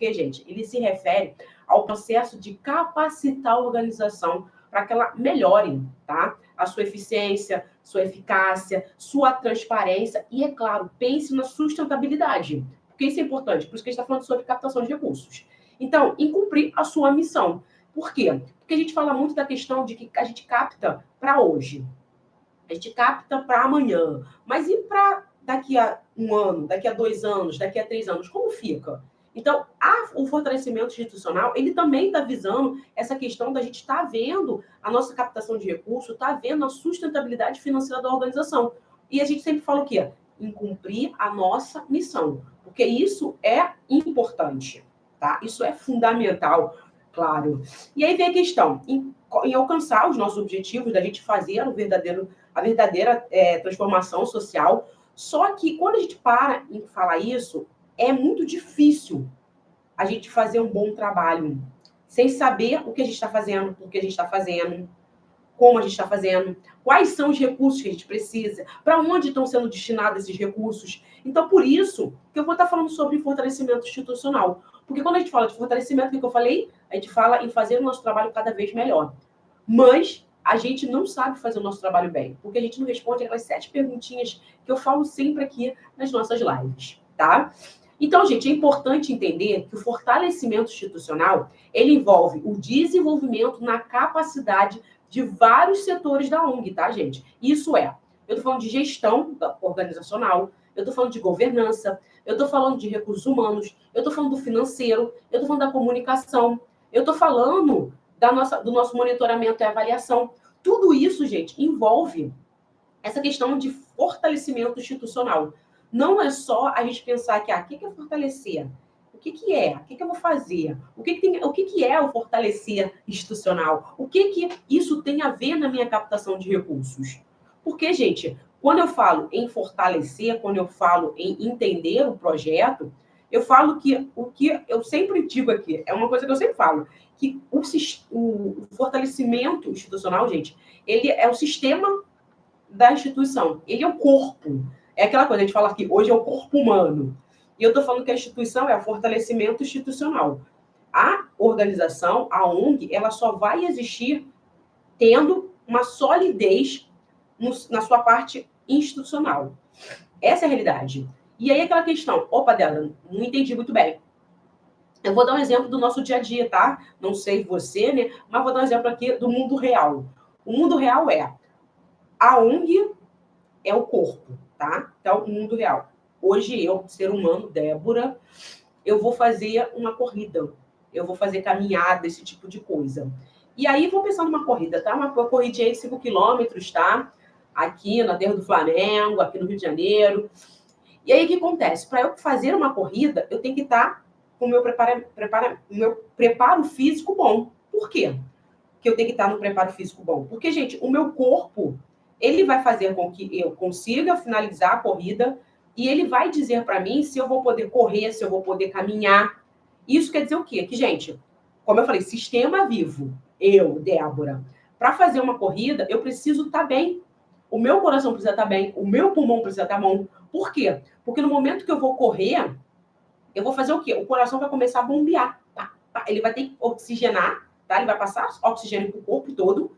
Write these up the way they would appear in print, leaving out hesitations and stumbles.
porque, gente, ele se refere ao processo de capacitar a organização para que ela melhore, tá? A sua eficiência, sua eficácia, sua transparência e, é claro, pense na sustentabilidade, porque isso é importante, por isso que a gente está falando sobre captação de recursos. Então, em cumprir a sua missão. Por quê? Porque a gente fala muito da questão de que a gente capta para hoje, a gente capta para amanhã, mas e para daqui a 1 ano, daqui a 2 anos, daqui a 3 anos, como fica? Então, o fortalecimento institucional, ele também está visando essa questão da gente estar vendo a nossa captação de recursos, estar vendo a sustentabilidade financeira da organização. E a gente sempre fala o quê? Em cumprir a nossa missão, porque isso é importante, tá? Isso é fundamental, claro. E aí vem a questão, em alcançar os nossos objetivos, da gente fazer a verdadeira transformação social. Só que quando a gente para em falar isso, é muito difícil a gente fazer um bom trabalho sem saber o que a gente está fazendo, por que a gente está fazendo, como a gente está fazendo, quais são os recursos que a gente precisa, para onde estão sendo destinados esses recursos. Então, por isso que eu vou estar falando sobre fortalecimento institucional. Porque quando a gente fala de fortalecimento, o que eu falei? A gente fala em fazer o nosso trabalho cada vez melhor. Mas a gente não sabe fazer o nosso trabalho bem, porque a gente não responde aquelas 7 perguntinhas que eu falo sempre aqui nas nossas lives, tá? Então, gente, é importante entender que o fortalecimento institucional, ele envolve o desenvolvimento na capacidade de vários setores da ONG, tá, gente? Isso é, eu estou falando de gestão organizacional, eu estou falando de governança, eu estou falando de recursos humanos, eu estou falando do financeiro, eu estou falando da comunicação, eu estou falando do nosso monitoramento e avaliação. Tudo isso, gente, envolve essa questão de fortalecimento institucional. Não é só a gente pensar que, o que é fortalecer? O que é? O que eu vou fazer? O que é o fortalecer institucional? O que isso tem a ver na minha captação de recursos? Porque, gente, quando eu falo em fortalecer, quando eu falo em entender o projeto, eu falo que o que eu sempre digo aqui, é uma coisa que eu sempre falo, que o fortalecimento institucional, gente, ele é o sistema da instituição, ele é o corpo. É aquela coisa, a gente fala que hoje é o corpo humano. E eu estou falando que a instituição é o fortalecimento institucional. A organização, a ONG, ela só vai existir tendo uma solidez na sua parte institucional. Essa é a realidade. E aí aquela questão, opa, Débora, não entendi muito bem. Eu vou dar um exemplo do nosso dia a dia, tá? Não sei você, né? Mas vou dar um exemplo aqui do mundo real. O mundo real é a ONG é o corpo, tá? Então, o mundo real. Hoje, eu, ser humano, Débora, eu vou fazer uma corrida. Eu vou fazer caminhada, esse tipo de coisa. E aí, vou pensar numa corrida, tá? Uma corridinha de 5 quilômetros, tá? Aqui na terra do Flamengo, aqui no Rio de Janeiro. E aí, o que acontece? Para eu fazer uma corrida, eu tenho que estar com o meu preparo físico bom. Por quê? Que eu tenho que estar no preparo físico bom? Porque, gente, o meu corpo, ele vai fazer com que eu consiga finalizar a corrida e ele vai dizer para mim se eu vou poder correr, se eu vou poder caminhar. Isso quer dizer o quê? Que, gente, como eu falei, sistema vivo. Eu, Débora, para fazer uma corrida, eu preciso estar bem. O meu coração precisa estar bem, o meu pulmão precisa estar bom. Por quê? Porque no momento que eu vou correr, eu vou fazer o quê? O coração vai começar a bombear. Ele vai ter que oxigenar, tá? Ele vai passar oxigênio para o corpo todo.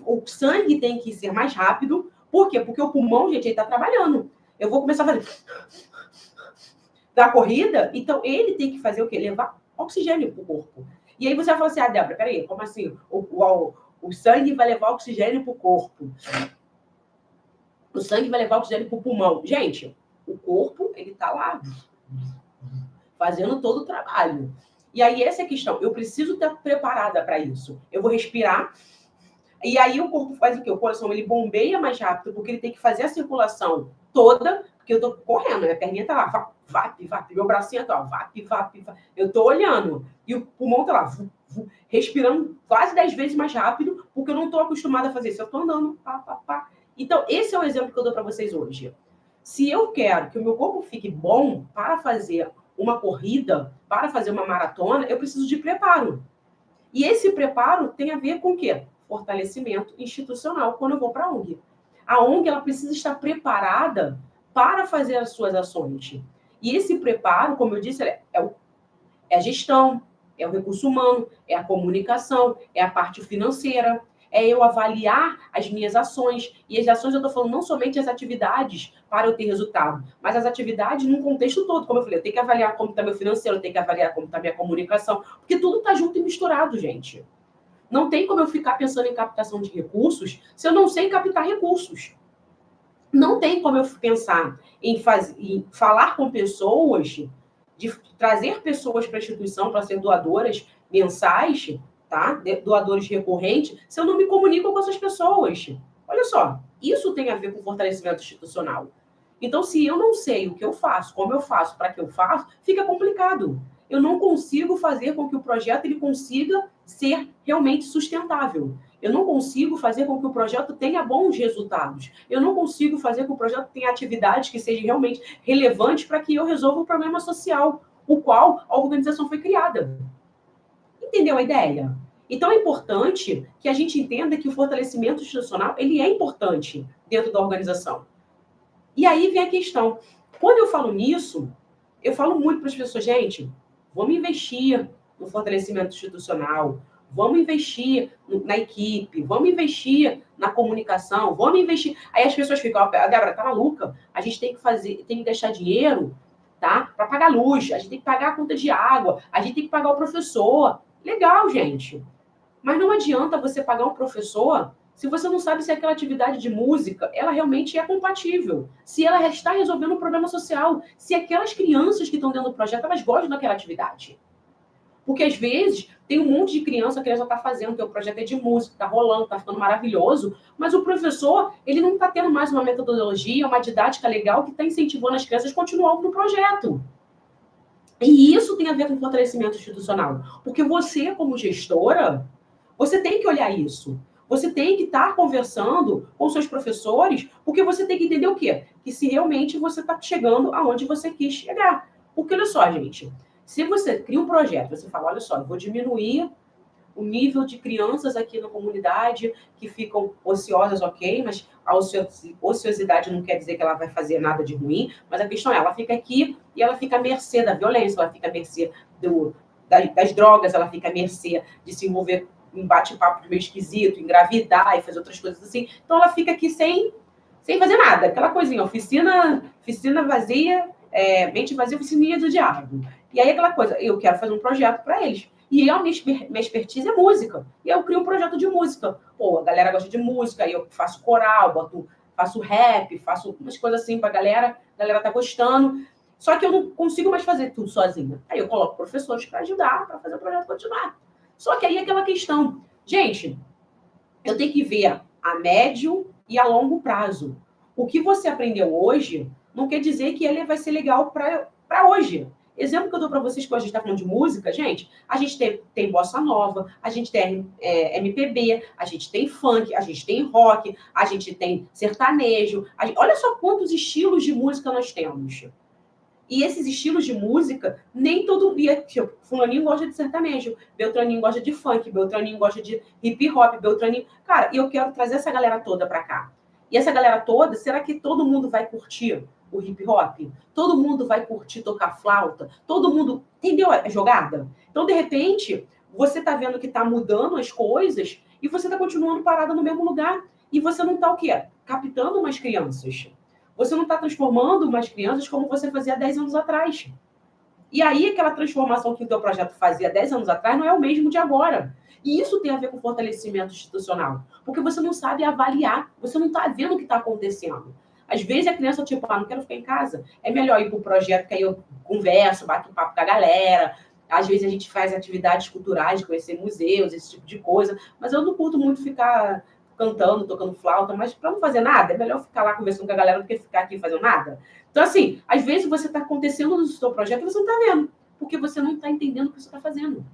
O sangue tem que ser mais rápido. Por quê? Porque o pulmão, gente, ele está trabalhando. Eu vou começar a fazer da corrida, então ele tem que fazer o quê? Levar oxigênio para o corpo. E aí você vai falar assim, Débora, peraí, como assim? O sangue vai levar oxigênio para o corpo. O sangue vai levar oxigênio para o pulmão. Gente, o corpo, ele está lá fazendo todo o trabalho. E aí essa é a questão. Eu preciso estar preparada para isso. Eu vou respirar. E aí o corpo faz o quê? O coração, ele bombeia mais rápido, porque ele tem que fazer a circulação toda, porque eu tô correndo, minha perninha tá lá, vap, meu bracinho tá lá, vap. Eu tô olhando. E o pulmão tá lá, respirando quase 10 vezes mais rápido, porque eu não tô acostumada a fazer isso. Eu tô andando, pá. Então, esse é o exemplo que eu dou para vocês hoje. Se eu quero que o meu corpo fique bom para fazer uma corrida, para fazer uma maratona, eu preciso de preparo. E esse preparo tem a ver com o quê? Fortalecimento institucional quando eu vou para a ONG. A ONG ela precisa estar preparada para fazer as suas ações. E esse preparo, como eu disse, É a gestão, é o recurso humano, é a comunicação, é a parte financeira, é eu avaliar as minhas ações. E as ações eu estou falando não somente as atividades para eu ter resultado, mas as atividades num contexto todo. Como eu falei, eu tenho que avaliar como está meu financeiro, eu tenho que avaliar como está minha comunicação, porque tudo está junto e misturado, gente. Não tem como eu ficar pensando em captação de recursos se eu não sei captar recursos. Não tem como eu pensar em falar com pessoas, de trazer pessoas para a instituição para ser doadoras mensais, tá? Doadores recorrentes, se eu não me comunico com essas pessoas. Olha só, isso tem a ver com fortalecimento institucional. Então, se eu não sei o que eu faço, como eu faço, para que eu faço, fica complicado. Eu não consigo fazer com que o projeto ele consiga ser realmente sustentável. Eu não consigo fazer com que o projeto tenha bons resultados. Eu não consigo fazer com que o projeto tenha atividades que sejam realmente relevantes para que eu resolva o problema social, o qual a organização foi criada. Entendeu a ideia? Então é importante que a gente entenda que o fortalecimento institucional ele é importante dentro da organização. E aí vem a questão. Quando eu falo nisso, eu falo muito para as pessoas, gente, vamos investir no fortalecimento institucional, vamos investir na equipe, vamos investir na comunicação, vamos investir. Aí as pessoas ficam, a Débora tá maluca, a gente tem que deixar dinheiro, tá? Para pagar luz, a gente tem que pagar a conta de água, a gente tem que pagar o professor. Legal, gente. Mas não adianta você pagar um professor se você não sabe se aquela atividade de música, ela realmente é compatível. Se ela está resolvendo um problema social. Se aquelas crianças que estão dentro do projeto, elas gostam daquela atividade. Porque, às vezes, tem um monte de criança que a criança está fazendo, que o projeto é de música, está rolando, está ficando maravilhoso, mas o professor, ele não está tendo mais uma metodologia, uma didática legal que está incentivando as crianças a continuar no projeto. E isso tem a ver com fortalecimento institucional. Porque você, como gestora, você tem que olhar isso. Você tem que estar conversando com seus professores, porque você tem que entender o quê? Que se realmente você está chegando aonde você quis chegar. Porque, olha só, gente, se você cria um projeto, você fala, olha só, eu vou diminuir o nível de crianças aqui na comunidade que ficam ociosas, ok, mas a ociosidade não quer dizer que ela vai fazer nada de ruim, mas a questão é, ela fica aqui e ela fica à mercê da violência, ela fica à mercê das drogas, ela fica à mercê de se envolver em bate-papo meio esquisito, engravidar e fazer outras coisas assim. Então ela fica aqui sem fazer nada, aquela coisinha, oficina vazia, mente vazia, oficina do diabo. E aí aquela coisa, eu quero fazer um projeto para eles. E a minha expertise é música. E eu crio um projeto de música. Pô, a galera gosta de música, aí eu faço coral, faço rap, faço umas coisas assim pra galera. A galera tá gostando. Só que eu não consigo mais fazer tudo sozinha. Aí eu coloco professores para ajudar, para fazer o projeto continuar. Só que aí é aquela questão. Gente, eu tenho que ver a médio e a longo prazo. O que você aprendeu hoje não quer dizer que ele vai ser legal para hoje. Exemplo que eu dou para vocês, quando a gente está falando de música, gente, a gente tem bossa nova, a gente tem MPB, a gente tem funk, a gente tem rock, a gente tem sertanejo. Olha só quantos estilos de música nós temos. E esses estilos de música, nem todo dia. Tipo, fulaninho gosta de sertanejo, Beltraninho gosta de funk, Beltraninho gosta de hip hop, Beltraninho. Cara, eu quero trazer essa galera toda para cá. E essa galera toda, será que todo mundo vai curtir o hip hop? Todo mundo vai curtir tocar flauta? Todo mundo. Entendeu a jogada? Então, de repente, você tá vendo que tá mudando as coisas e você tá continuando parada no mesmo lugar. E você não tá o quê? Captando umas crianças. Você não está transformando umas crianças como você fazia 10 anos atrás. E aí, aquela transformação que o teu projeto fazia 10 anos atrás não é o mesmo de agora. E isso tem a ver com fortalecimento institucional. Porque você não sabe avaliar, você não está vendo o que está acontecendo. Às vezes a criança, tipo, não quero ficar em casa. É melhor ir para o projeto, que aí eu converso, bato um papo com a galera. Às vezes a gente faz atividades culturais, conhecer museus, esse tipo de coisa. Mas eu não curto muito ficar cantando, tocando flauta, mas para não fazer nada, é melhor ficar lá conversando com a galera do que ficar aqui fazendo nada. Então, assim, às vezes você está acontecendo no seu projeto e você não está vendo, porque você não está entendendo o que você está fazendo.